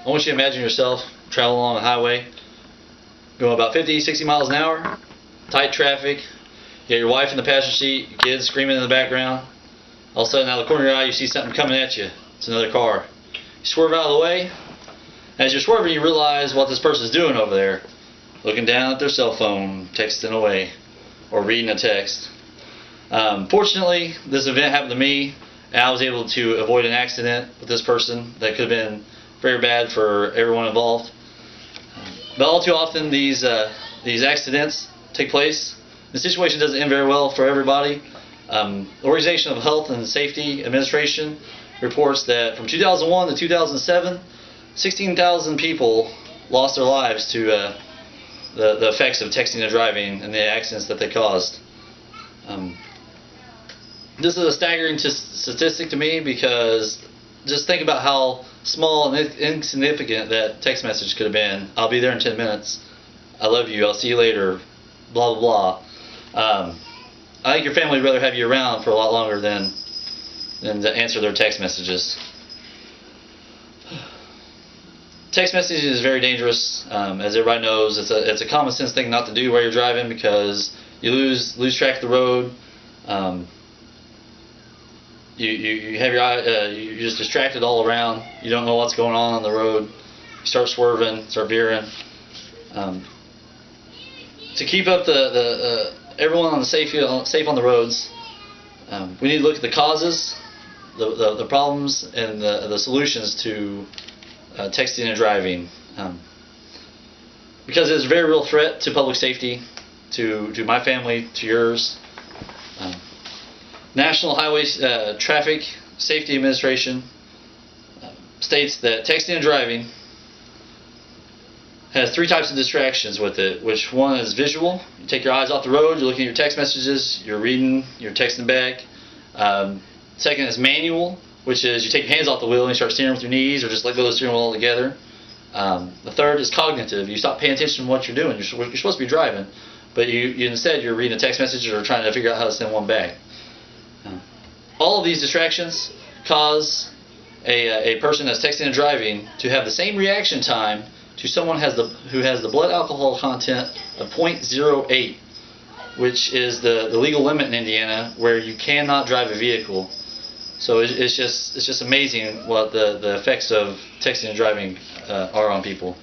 I want you to imagine yourself traveling along the highway, going about 50, 60 miles an hour, tight traffic. You got your wife in the passenger seat, your kids screaming in the background. All of a sudden, out of the corner of your eye, you see something coming at you. It's another car. You swerve out of the way. As you're swerving, you realize what this person's doing over there. Looking down at their cell phone, texting away, or reading a text. Fortunately, this event happened to me, and I was able to avoid an accident with this person that could have been very bad for everyone involved. But all too often, these accidents take place. The situation doesn't end very well for everybody. The Organization of Health and Safety Administration reports that from 2001 to 2007, 16,000 people lost their lives to the effects of texting and driving and the accidents that they caused. This is a staggering statistic to me, because just think about how small and insignificant that text message could have been. I'll be there in 10 minutes. I love you. I'll see you later. Blah, blah, blah. I think your family would rather have you around for a lot longer than to answer their text messages. Text messaging is very dangerous. As everybody knows, it's a common sense thing not to do while you're driving, because you lose track of the road. You have your eye, you're just distracted all around. You don't know what's going on the road. You start swerving, start veering. To keep up everyone on the safe on the roads, we need to look at the causes, the problems, and the solutions to texting and driving, because it's a very real threat to public safety, to my family, to yours. National Highway Traffic Safety Administration states that texting and driving has 3 types of distractions with it, which one is visual. You take your eyes off the road, you're looking at your text messages, you're reading, you're texting back. Second is manual, which is you take your hands off the wheel and you start steering with your knees, or just let go of the steering wheel altogether. The third is cognitive. You stop paying attention to what you're doing. You're supposed to be driving, but instead you're reading a text message or trying to figure out how to send one back. All of these distractions cause a person that's texting and driving to have the same reaction time to someone who has the blood alcohol content of 0.08, which is the legal limit in Indiana, where you cannot drive a vehicle. So it's just amazing what the effects of texting and driving are on people.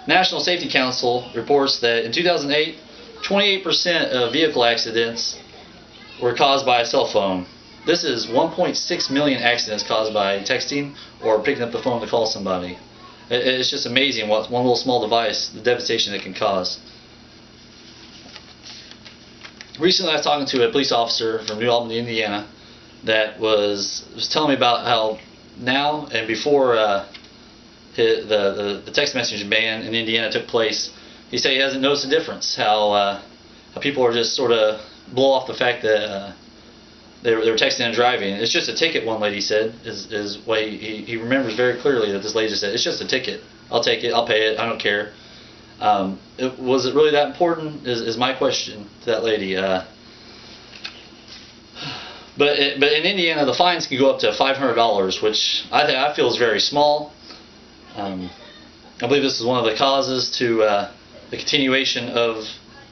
National Safety Council reports that in 2008, 28% of vehicle accidents were caused by a cell phone. This is 1.6 million accidents caused by texting or picking up the phone to call somebody. It's just amazing what one little small device, the devastation it can cause. Recently I was talking to a police officer from New Albany, Indiana, that was telling me about how now and before the text messaging ban in Indiana took place, he said he hasn't noticed a difference, how people are just sort of blow off the fact that they were texting and driving. It's just a ticket, one lady said, is what he remembers very clearly, that this lady just said, it's just a ticket. I'll take it, I'll pay it, I don't care. Was it really that important, is my question to that lady. But in Indiana, the fines can go up to $500, which I feel is very small. I believe this is one of the causes to the continuation of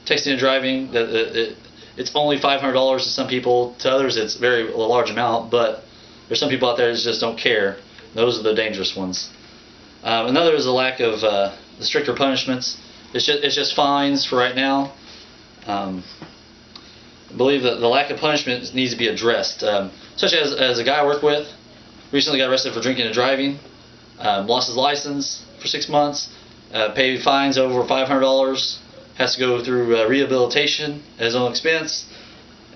texting and driving. It's only $500 to some people. To others, it's a large amount. But there's some people out there that just don't care. Those are the dangerous ones. Another is the lack of the stricter punishments. It's just fines for right now. I believe that the lack of punishment needs to be addressed. Such as a guy I work with recently got arrested for drinking and driving, lost his license for 6 months, paid fines over $500, has to go through rehabilitation at his own expense,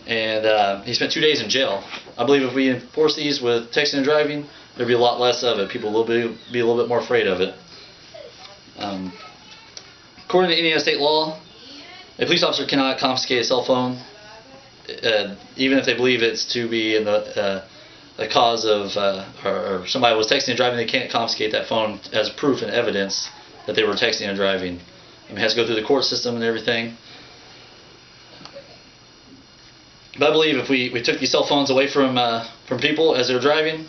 and he spent 2 days in jail. I believe if we enforce these with texting and driving, there'd be a lot less of it. People will be a little bit more afraid of it. According to Indiana state law, a police officer cannot confiscate a cell phone, even if they believe it's to be in the cause of, or somebody was texting and driving. They can't confiscate that phone as proof and evidence that they were texting and driving. I mean, it has to go through the court system and everything. But I believe if we took these cell phones away from people as they're driving,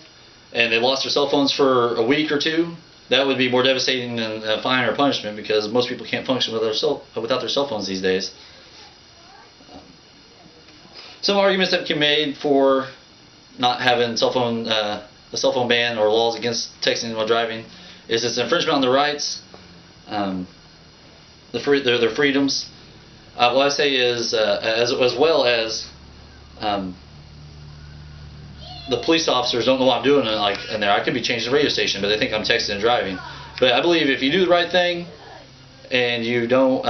and they lost their cell phones for a week or two, that would be more devastating than a fine or punishment, because most people can't function without their cell phones these days. Some arguments that can be made for not having a cell phone ban or laws against texting while driving is it's an infringement on their rights, their freedoms. What I say is, as well as the police officers don't know what I'm doing in there. I could be changing the radio station, but they think I'm texting and driving. But I believe if you do the right thing and you don't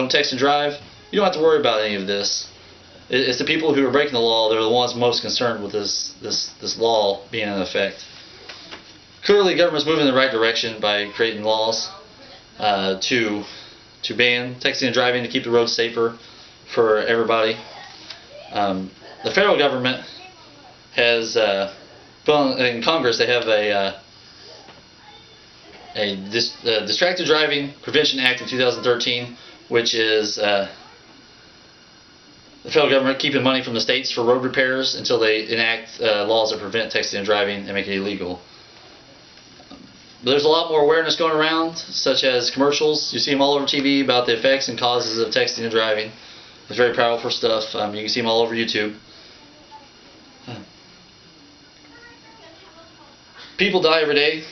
text and drive, you don't have to worry about any of this. It's the people who are breaking the law that are the ones most concerned with this law being in effect. Clearly, the government's moving in the right direction by creating laws to ban texting and driving, to keep the roads safer for everybody. The federal government has, in Congress, they have a Distracted Driving Prevention Act of 2013, which is the federal government keeping money from the states for road repairs until they enact laws that prevent texting and driving and make it illegal. But there's a lot more awareness going around, such as commercials. You see them all over TV about the effects and causes of texting and driving. It's very powerful stuff. You can see them all over YouTube. People die every day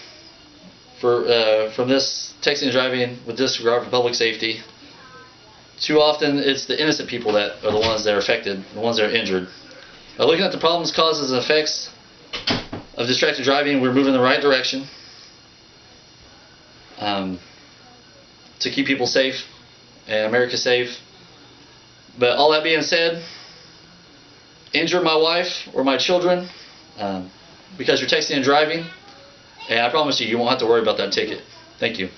from this texting and driving with disregard for public safety. Too often, it's the innocent people that are the ones that are affected, the ones that are injured. Looking at the problems, causes, and effects of distracted driving, we're moving in the right direction to keep people safe and America safe. But all that being said, injure my wife or my children because you're texting and driving, and I promise you, you won't have to worry about that ticket. Thank you.